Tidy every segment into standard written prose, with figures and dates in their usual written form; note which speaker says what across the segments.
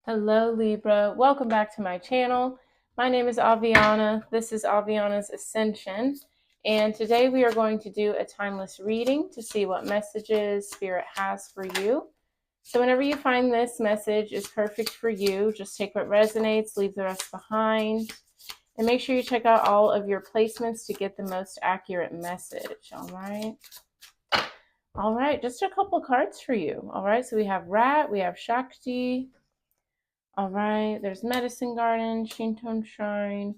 Speaker 1: Hello Libra, welcome back to my channel. My name is Aviana. This is Aviana's Ascension, and today we are going to do a timeless reading to see what messages Spirit has for you. So whenever you find this message is perfect for you, just take what resonates, leave the rest behind, and make sure you check out all of your placements to get the most accurate message. All right, just a couple cards for you. All right, so we have Rat, we have Shakti. All right, there's Medicine Garden, Shinto Shrine,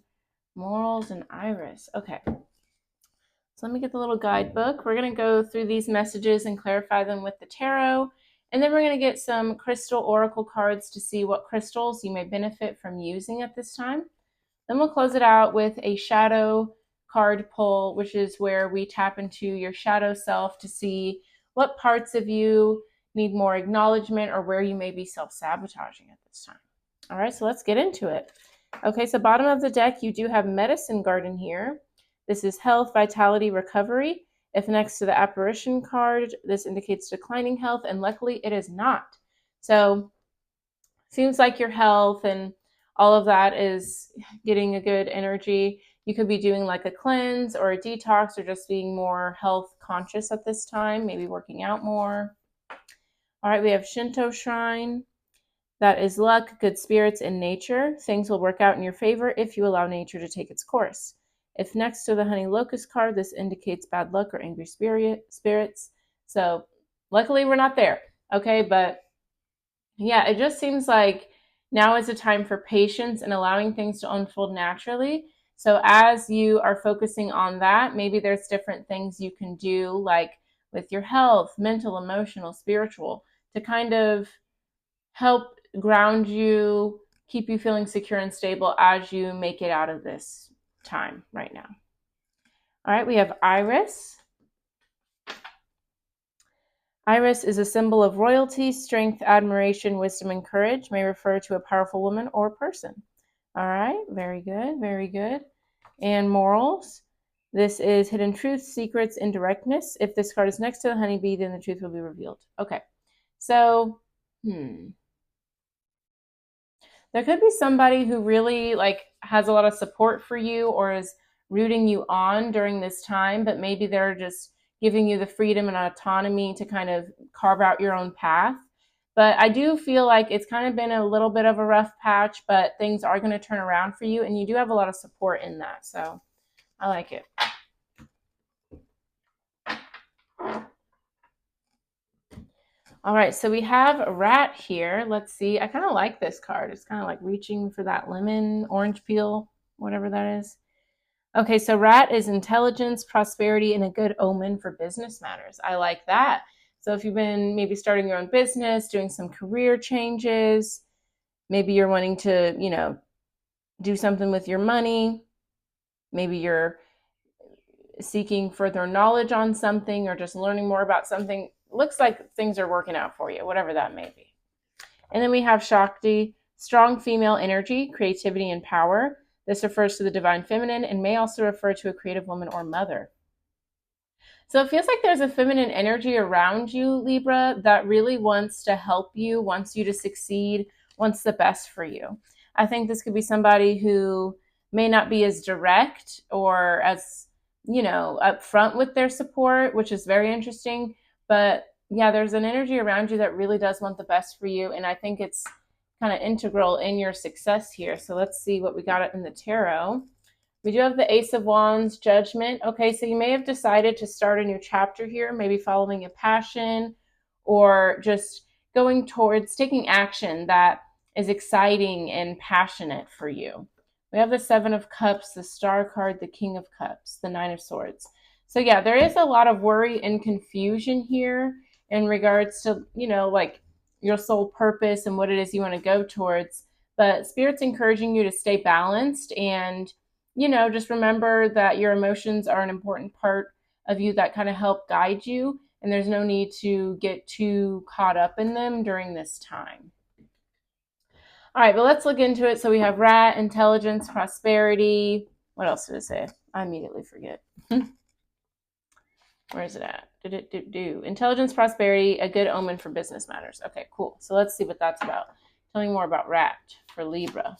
Speaker 1: Morals, and Iris. Okay, so let me get the little guidebook. We're going to go through these messages and clarify them with the tarot. And then we're going to get some crystal oracle cards to see what crystals you may benefit from using at this time. Then we'll close it out with a shadow card pull, which is where we tap into your shadow self to see what parts of you need more acknowledgement or where you may be self-sabotaging at this time. All right, so let's get into it. Okay, so bottom of the deck, you do have Medicine Garden here. This is health, vitality, recovery. If next to the apparition card, this indicates declining health, and luckily it is not. So seems like your health and all of that is getting a good energy. You could be doing like a cleanse or a detox or just being more health conscious at this time, maybe working out more. All right, we have Shinto Shrine. That is luck, good spirits, and nature. Things will work out in your favor if you allow nature to take its course. If next to the Honey Locust card, this indicates bad luck or angry spirits. So luckily we're not there, okay? But yeah, it just seems like now is a time for patience and allowing things to unfold naturally. So as you are focusing on that, maybe there's different things you can do, like with your health, mental, emotional, spiritual, to kind of help ground you, keep you feeling secure and stable as you make it out of this time right now. All right, we have Iris. Iris is a symbol of royalty, strength, admiration, wisdom, and courage. May refer to a powerful woman or person. All right, very good, very good. And morals. This is hidden truth, secrets, indirectness. If this card is next to the honeybee, then the truth will be revealed. Okay, so, there could be somebody who really has a lot of support for you or is rooting you on during this time, but maybe they're just giving you the freedom and autonomy to kind of carve out your own path. But I do feel like it's kind of been a little bit of a rough patch, but things are going to turn around for you, and you do have a lot of support in that. So I like it. All right, so we have a rat here. Let's see. I kind of like this card. It's kind of like reaching for that lemon, orange peel, whatever that is. Okay, so rat is intelligence, prosperity, and a good omen for business matters. I like that. So if you've been maybe starting your own business, doing some career changes, maybe you're wanting to, do something with your money, maybe you're seeking further knowledge on something or just learning more about something, looks like things are working out for you, whatever that may be. And then we have Shakti, strong female energy, creativity, and power. This refers to the divine feminine and may also refer to a creative woman or mother. So it feels like there's a feminine energy around you, Libra, that really wants to help you, wants you to succeed, wants the best for you. I think this could be somebody who may not be as direct or as, upfront with their support, which is very interesting. But yeah, there's an energy around you that really does want the best for you. And I think it's kind of integral in your success here. So let's see what we got in the tarot. We do have the Ace of Wands, Judgment. Okay, so you may have decided to start a new chapter here, maybe following a passion or just going towards taking action that is exciting and passionate for you. We have the Seven of Cups, the Star card, the King of Cups, the Nine of Swords. So yeah, there is a lot of worry and confusion here in regards to, your soul purpose and what it is you want to go towards. But Spirit's encouraging you to stay balanced and just remember that your emotions are an important part of you that kind of help guide you, and there's no need to get too caught up in them during this time. All right, but let's look into it. So we have rat, intelligence, prosperity. What else did it say? I immediately forget. Where is it at? Intelligence, prosperity, a good omen for business matters. Okay, cool. So let's see what that's about. Tell me more about rat for Libra.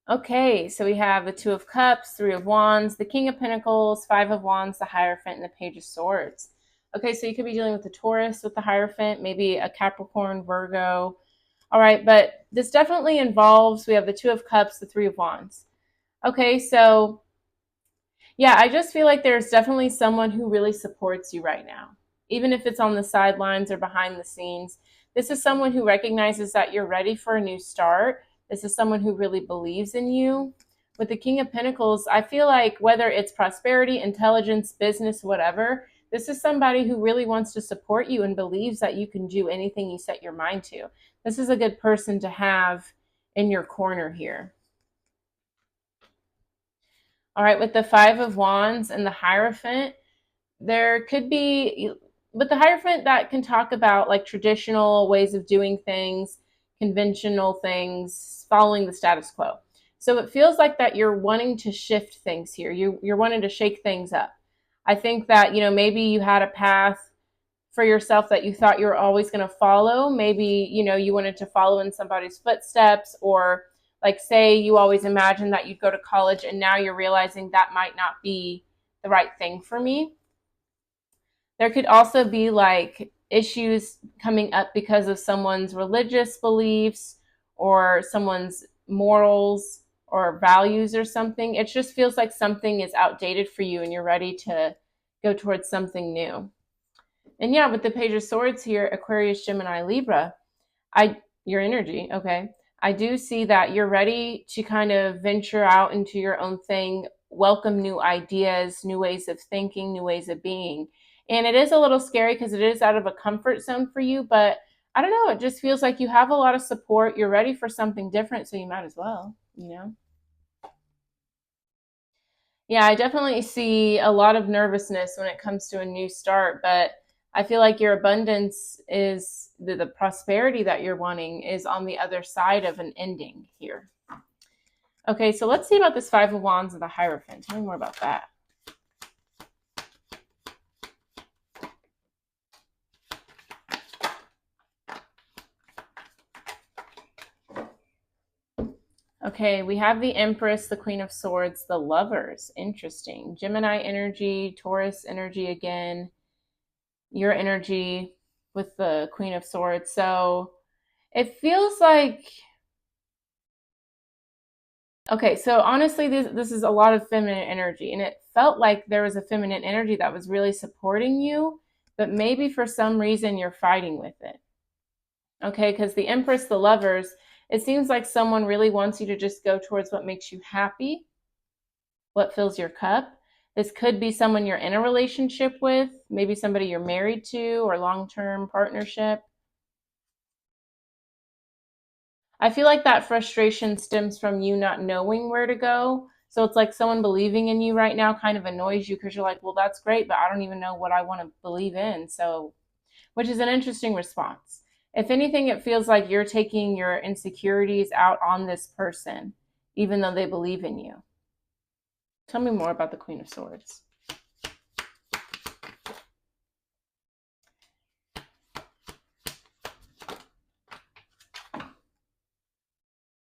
Speaker 1: Okay, so we have the Two of Cups, Three of Wands, the King of Pentacles, Five of Wands, the Hierophant, and the Page of Swords. Okay, so you could be dealing with the Taurus with the Hierophant, maybe a Capricorn, Virgo. All right, but this definitely involves, we have the Two of Cups, the Three of Wands. Okay, so yeah, I just feel like there's definitely someone who really supports you right now, even if it's on the sidelines or behind the scenes. This is someone who recognizes that you're ready for a new start. This is someone who really believes in you. With the King of Pentacles, I feel like whether it's prosperity, intelligence, business, whatever, this is somebody who really wants to support you and believes that you can do anything you set your mind to. This is a good person to have in your corner here. All right, with the Five of Wands and the Hierophant, there could be, with the Hierophant, that can talk about like traditional ways of doing things, conventional things, following the status quo. So it feels like that you're wanting to shift things here. You're wanting to shake things up. I think that, maybe you had a path for yourself that you thought you were always going to follow. Maybe, you wanted to follow in somebody's footsteps, or like say you always imagined that you'd go to college and now you're realizing that might not be the right thing for me. There could also be like issues coming up because of someone's religious beliefs or someone's morals or values or something. It just feels like something is outdated for you and you're ready to go towards something new. And yeah, with the Page of Swords here, Aquarius, Gemini, Libra, your energy, okay. I do see that you're ready to kind of venture out into your own thing, welcome new ideas, new ways of thinking, new ways of being. And it is a little scary because it is out of a comfort zone for you, but I don't know, it just feels like you have a lot of support. You're ready for something different, so you might as well, Yeah, I definitely see a lot of nervousness when it comes to a new start, but I feel like your abundance is the prosperity that you're wanting is on the other side of an ending here. Okay, so let's see about this Five of Wands and the Hierophant. Tell me more about that. Okay, we have the Empress, the Queen of Swords, the Lovers. Interesting. Gemini energy, Taurus energy again, your energy with the Queen of Swords. So it feels like, okay, so honestly, this is a lot of feminine energy, and it felt like there was a feminine energy that was really supporting you, but maybe for some reason you're fighting with it. Okay, because the Empress, the Lovers, it seems like someone really wants you to just go towards what makes you happy, what fills your cup. This could be someone you're in a relationship with, maybe somebody you're married to or long-term partnership. I feel like that frustration stems from you not knowing where to go. So it's like someone believing in you right now kind of annoys you because you're like, well, that's great, but I don't even know what I want to believe in. So, which is an interesting response. If anything, it feels like you're taking your insecurities out on this person, even though they believe in you. Tell me more about the Queen of Swords.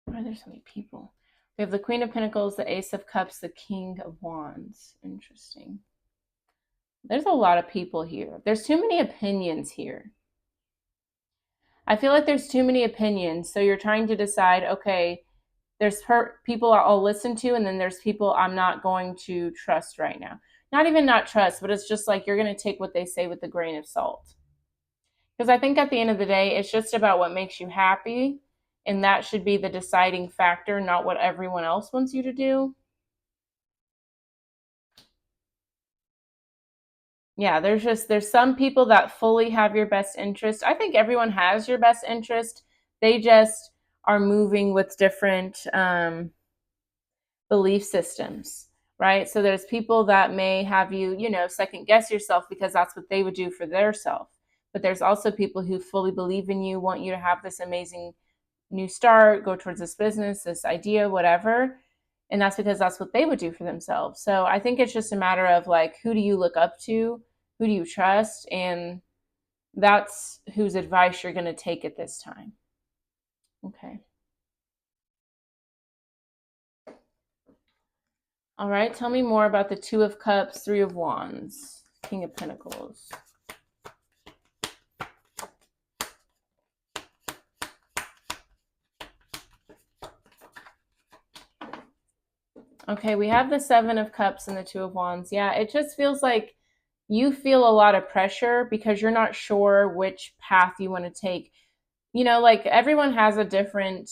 Speaker 1: Why are there so many people? We have the Queen of Pentacles, the Ace of Cups, the King of Wands. Interesting. There's a lot of people here. There's too many opinions here. I feel like there's too many opinions. So you're trying to decide, okay, there's people I'll listen to, and then there's people I'm not going to trust right now. Not even not trust, but it's just like you're going to take what they say with a grain of salt. Because I think at the end of the day, it's just about what makes you happy. And that should be the deciding factor, not what everyone else wants you to do. Yeah, there's some people that fully have your best interest. I think everyone has your best interest. They just are moving with different belief systems, right? So there's people that may have you, second guess yourself because that's what they would do for their self. but there's also people who fully believe in you, want you to have this amazing new start, go towards this business, this idea, whatever. And that's because that's what they would do for themselves. So I think it's just a matter of like, who do you look up to? Who do you trust? And that's whose advice you're going to take at this time. Okay. All right. Tell me more about the Two of Cups, Three of Wands, King of Pentacles. Okay, we have the Seven of Cups and the Two of Wands. Yeah, it just feels like you feel a lot of pressure because you're not sure which path you want to take. You know, like everyone has a different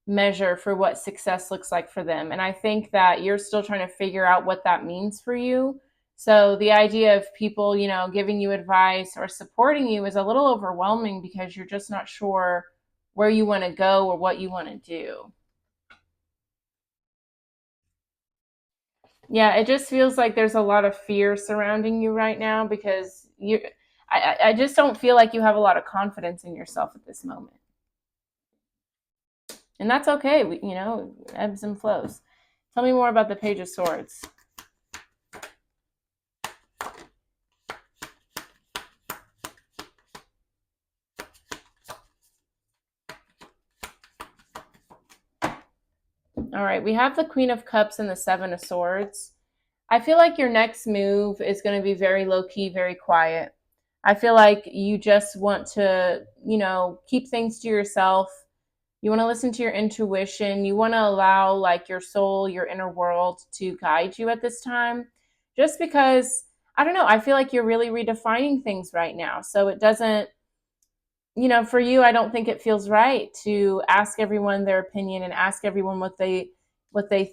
Speaker 1: measure for what success looks like for them. And I think that you're still trying to figure out what that means for you. So the idea of people, you know, giving you advice or supporting you is a little overwhelming because you're just not sure where you want to go or what you want to do. Yeah, it just feels like there's a lot of fear surrounding you right now because I just don't feel like you have a lot of confidence in yourself at this moment. And that's okay. You know, ebbs and flows. Tell me more about the Page of Swords. All right, we have the Queen of Cups and the Seven of Swords. I feel like your next move is going to be very low key, very quiet. I feel like you just want to, you know, keep things to yourself. You want to listen to your intuition. You want to allow like your soul, your inner world to guide you at this time. Just because, I don't know, I feel like you're really redefining things right now. So it doesn't, you know, for you, I don't think it feels right to ask everyone their opinion and ask everyone what they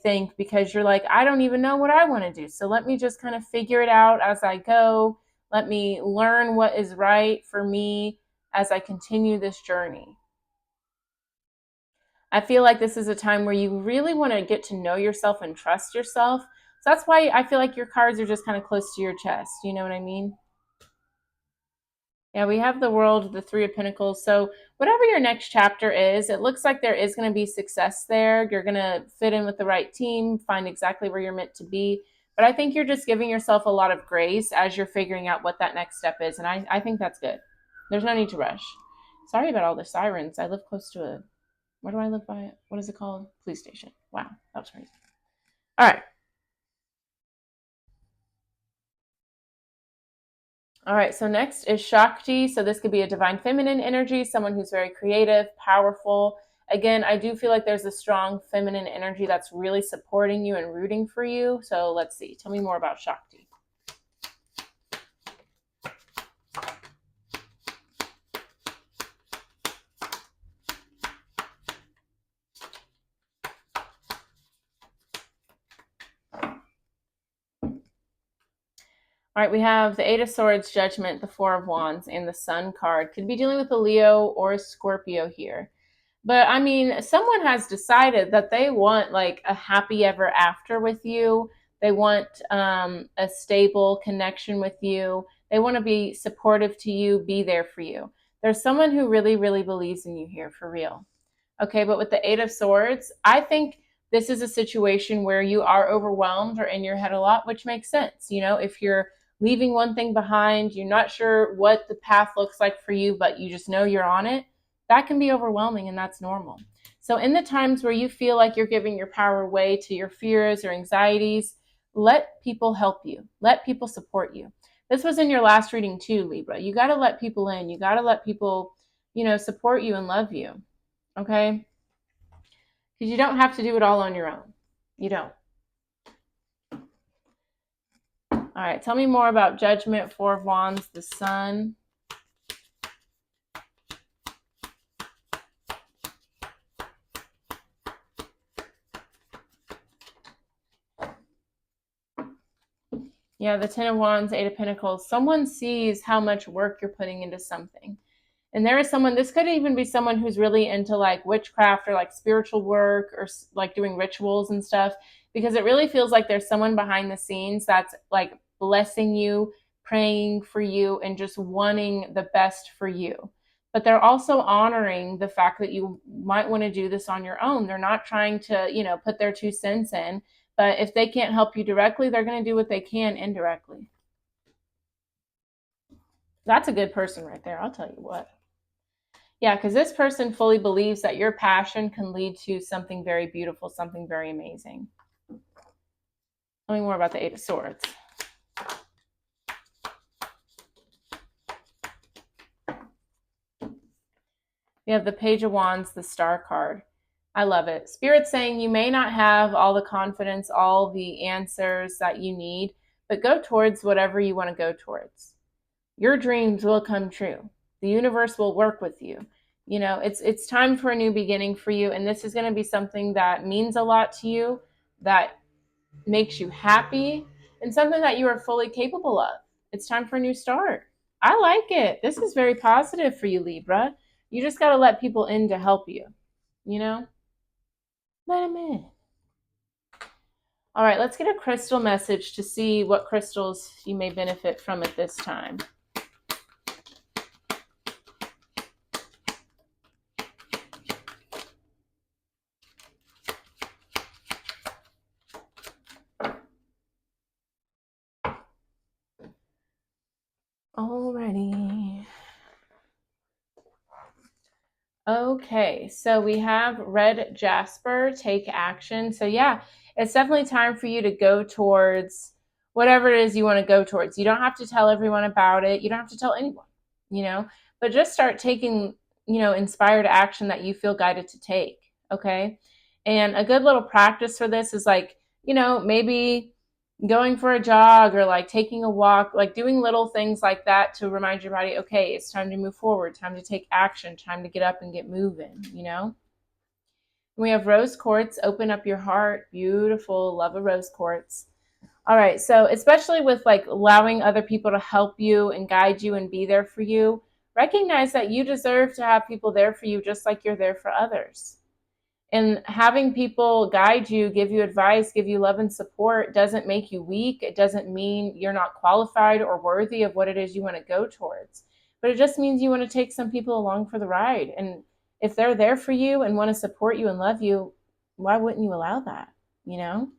Speaker 1: think because you're like, I don't even know what I want to do. So let me just kind of figure it out as I go. Let me learn what is right for me as I continue this journey. I feel like this is a time where you really want to get to know yourself and trust yourself. So that's why I feel like your cards are just kind of close to your chest. You know what I mean? Yeah, we have the World, the Three of Pentacles. So whatever your next chapter is, it looks like there is going to be success there. You're going to fit in with the right team, find exactly where you're meant to be. But I think you're just giving yourself a lot of grace as you're figuring out what that next step is. And I think that's good. There's no need to rush. Sorry about all the sirens. I live close to a, where do I live by? What is it called? Police station. Wow, that was crazy. All right. All right, so next is Shakti. So this could be a divine feminine energy, someone who's very creative, powerful. Again, I do feel like there's a strong feminine energy that's really supporting you and rooting for you. So let's see. Tell me more about Shakti. All right, we have the Eight of Swords, Judgment, the Four of Wands, and the Sun card. Could be dealing with a Leo or a Scorpio here. But I mean, someone has decided that they want like a happy ever after with you. They want a stable connection with you. They want to be supportive to you, be there for you. There's someone who really, really believes in you here for real. Okay, but with the Eight of Swords, I think this is a situation where you are overwhelmed or in your head a lot, which makes sense. You know, if you're leaving one thing behind, you're not sure what the path looks like for you, but you just know you're on it, that can be overwhelming and that's normal. So in the times where you feel like you're giving your power away to your fears or anxieties, let people help you. Let people support you. This was in your last reading too, Libra. You got to let people in. You got to let people, you know, support you and love you. Okay? Because you don't have to do it all on your own. You don't. All right, tell me more about Judgment, Four of Wands, the Sun. Yeah, the Ten of Wands, Eight of Pentacles. Someone sees how much work you're putting into something. And there is someone, this could even be someone who's really into like witchcraft or like spiritual work or like doing rituals and stuff, because it really feels like there's someone behind the scenes that's like blessing you, praying for you, and just wanting the best for you. But they're also honoring the fact that you might want to do this on your own. They're not trying to, put their 2 cents in, but if they can't help you directly, they're going to do what they can indirectly. That's a good person right there, I'll tell you what. Yeah, because this person fully believes that your passion can lead to something very beautiful, something very amazing. Tell me more about the Eight of Swords. You have the Page of Wands, the Star card. I love it. Spirit's saying you may not have all the confidence, all the answers that you need, but go towards whatever you want to go towards. Your dreams will come true. The universe will work with you. It's time for a new beginning for you, and this is going to be something that means a lot to you, that makes you happy, and something that you are fully capable of. It's time for a new start. I like it. This is very positive for you, Libra. You just got to let people in to help you. Let them in. All right, let's get a crystal message to see what crystals you may benefit from at this time. Alrighty. Okay, so we have red jasper, take action. So yeah, it's definitely time for you to go towards whatever it is you want to go towards. You don't have to tell everyone about it. You don't have to tell anyone, but just start taking, inspired action that you feel guided to take. Okay. And a good little practice for this is like, maybe going for a jog or like taking a walk, like doing little things like that to remind your body, okay, it's time to move forward, time to take action, time to get up and get moving. We have rose quartz, open up your heart. Beautiful, love a rose quartz. All right, so especially with like allowing other people to help you and guide you and be there for you, recognize that you deserve to have people there for you just like you're there for others. And having people guide you, give you advice, give you love and support doesn't make you weak. It doesn't mean you're not qualified or worthy of what it is you want to go towards. But it just means you want to take some people along for the ride. And if they're there for you and want to support you and love you, why wouldn't you allow that? And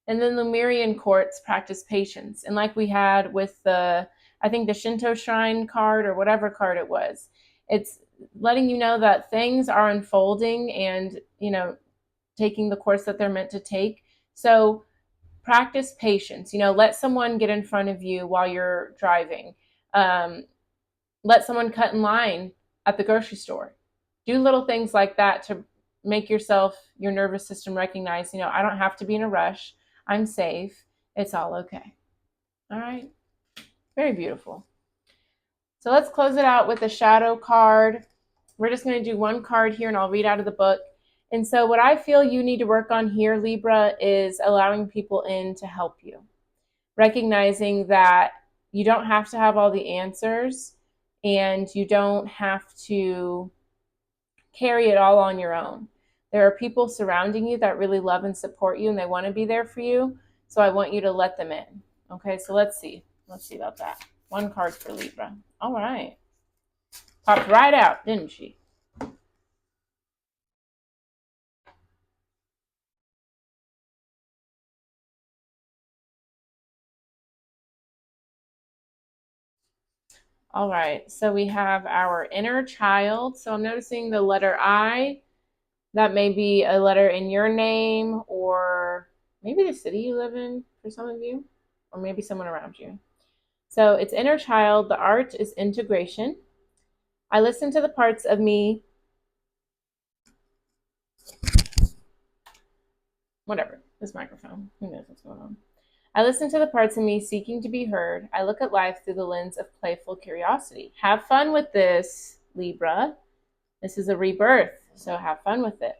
Speaker 1: then Lemurian quartz, practice patience. And like we had with I think the Shinto shrine card or whatever card it was, it's letting you know that things are unfolding and, taking the course that they're meant to take. So practice patience. Let someone get in front of you while you're driving. Let someone cut in line at the grocery store. Do little things like that to make your nervous system recognize, I don't have to be in a rush. I'm safe. It's all okay. All right. Very beautiful. So let's close it out with a shadow card. We're just going to do one card here and I'll read out of the book. And so what I feel you need to work on here, Libra, is allowing people in to help you. Recognizing that you don't have to have all the answers and you don't have to carry it all on your own. There are people surrounding you that really love and support you and they want to be there for you. So I want you to let them in. Okay, so let's see. Let's see about that. One card for Libra. All right. Popped right out, didn't she? All right, so we have our inner child. So I'm noticing the letter I. That may be a letter in your name or maybe the city you live in for some of you, or maybe someone around you. So it's inner child. The art is integration. I listen to the parts of me. Whatever, this microphone. Who knows what's going on? I listen to the parts of me seeking to be heard. I look at life through the lens of playful curiosity. Have fun with this, Libra. This is a rebirth, so have fun with it.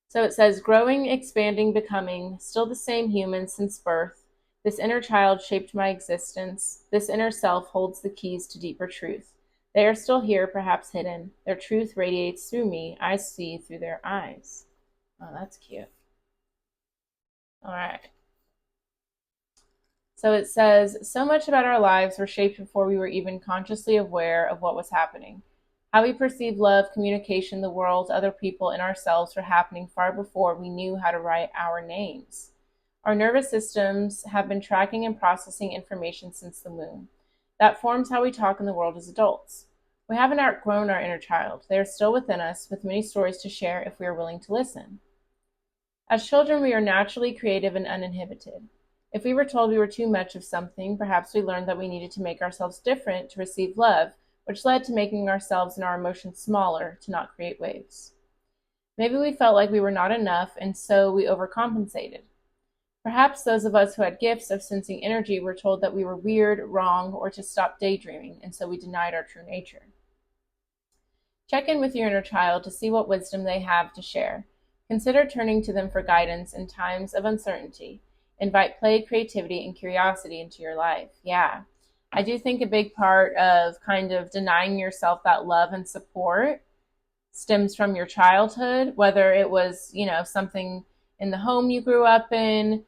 Speaker 1: So it says, growing, expanding, becoming, still the same human since birth. This inner child shaped my existence. This inner self holds the keys to deeper truth. They are still here, perhaps hidden. Their truth radiates through me. I see through their eyes. Oh, that's cute. All right. So it says, so much about our lives were shaped before we were even consciously aware of what was happening. How we perceive love, communication, the world, other people, and ourselves were happening far before we knew how to write our names. Our nervous systems have been tracking and processing information since the womb. That forms how we talk in the world as adults. We haven't outgrown our inner child. They are still within us, with many stories to share if we are willing to listen. As children, we are naturally creative and uninhibited. If we were told we were too much of something, perhaps we learned that we needed to make ourselves different to receive love, which led to making ourselves and our emotions smaller to not create waves. Maybe we felt like we were not enough, and so we overcompensated. Perhaps those of us who had gifts of sensing energy were told that we were weird, wrong, or to stop daydreaming, and so we denied our true nature. Check in with your inner child to see what wisdom they have to share. Consider turning to them for guidance in times of uncertainty. Invite play, creativity, and curiosity into your life. Yeah, I do think a big part of kind of denying yourself that love and support stems from your childhood, whether it was, something in the home you grew up in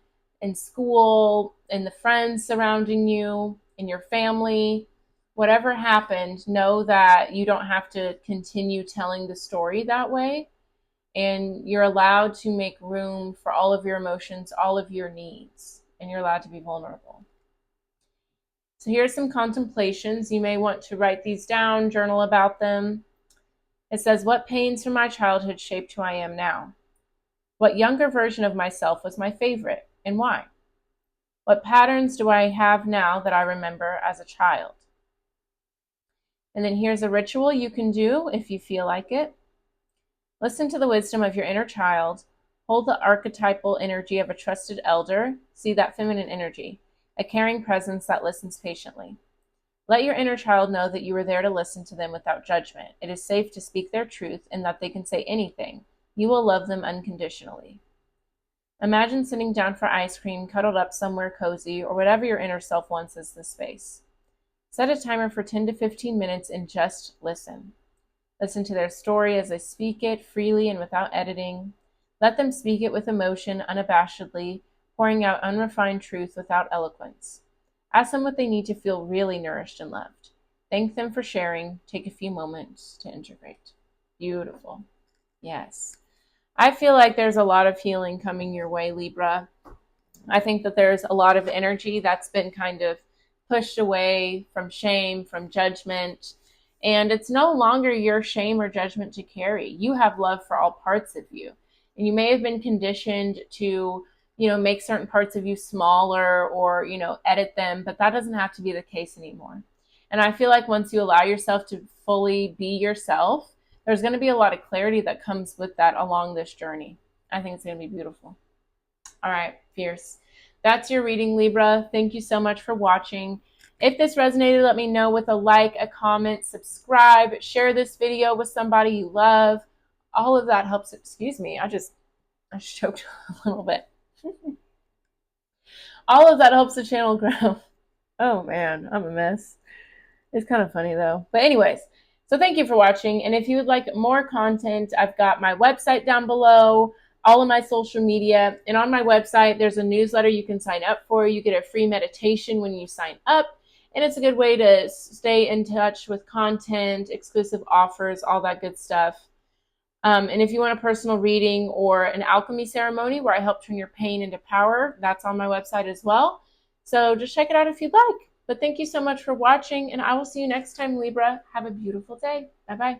Speaker 1: school, in the friends surrounding you, in your family. Whatever happened, know that you don't have to continue telling the story that way. And you're allowed to make room for all of your emotions, all of your needs, and you're allowed to be vulnerable. So here's some contemplations. You may want to write these down, journal about them. It says, what pains from my childhood shaped who I am now? What younger version of myself was my favorite, and why? What patterns do I have now that I remember as a child? And then here's a ritual you can do if you feel like it. Listen to the wisdom of your inner child. Hold the archetypal energy of a trusted elder. See that feminine energy, a caring presence that listens patiently. Let your inner child know that you are there to listen to them without judgment. It is safe to speak their truth and that they can say anything. You will love them unconditionally. Imagine sitting down for ice cream, cuddled up somewhere cozy, or whatever your inner self wants as the space. Set a timer for 10 to 15 minutes and just listen. Listen to their story as they speak it freely and without editing. Let them speak it with emotion, unabashedly, pouring out unrefined truth without eloquence. Ask them what they need to feel really nourished and loved. Thank them for sharing. Take a few moments to integrate. Beautiful. Yes. I feel like there's a lot of healing coming your way, Libra. I think that there's a lot of energy that's been kind of pushed away from shame, from judgment. And it's no longer your shame or judgment to carry. You have love for all parts of you. And you may have been conditioned to, make certain parts of you smaller or, edit them, but that doesn't have to be the case anymore. And I feel like once you allow yourself to fully be yourself, there's going to be a lot of clarity that comes with that along this journey. I think it's going to be beautiful. All right, fierce. That's your reading, Libra. Thank you so much for watching. If this resonated, let me know with a like, a comment, subscribe, share this video with somebody you love. All of that helps. Excuse me, I just choked a little bit. All of that helps the channel grow. Oh man, I'm a mess. It's kind of funny though. But anyways, so thank you for watching. And if you would like more content, I've got my website down below, all of my social media. And on my website, there's a newsletter you can sign up for. You get a free meditation when you sign up. And it's a good way to stay in touch with content, exclusive offers, all that good stuff. And if you want a personal reading or an alchemy ceremony where I help turn your pain into power, that's on my website as well. So just check it out if you'd like. But thank you so much for watching, and I will see you next time, Libra. Have a beautiful day. Bye-bye.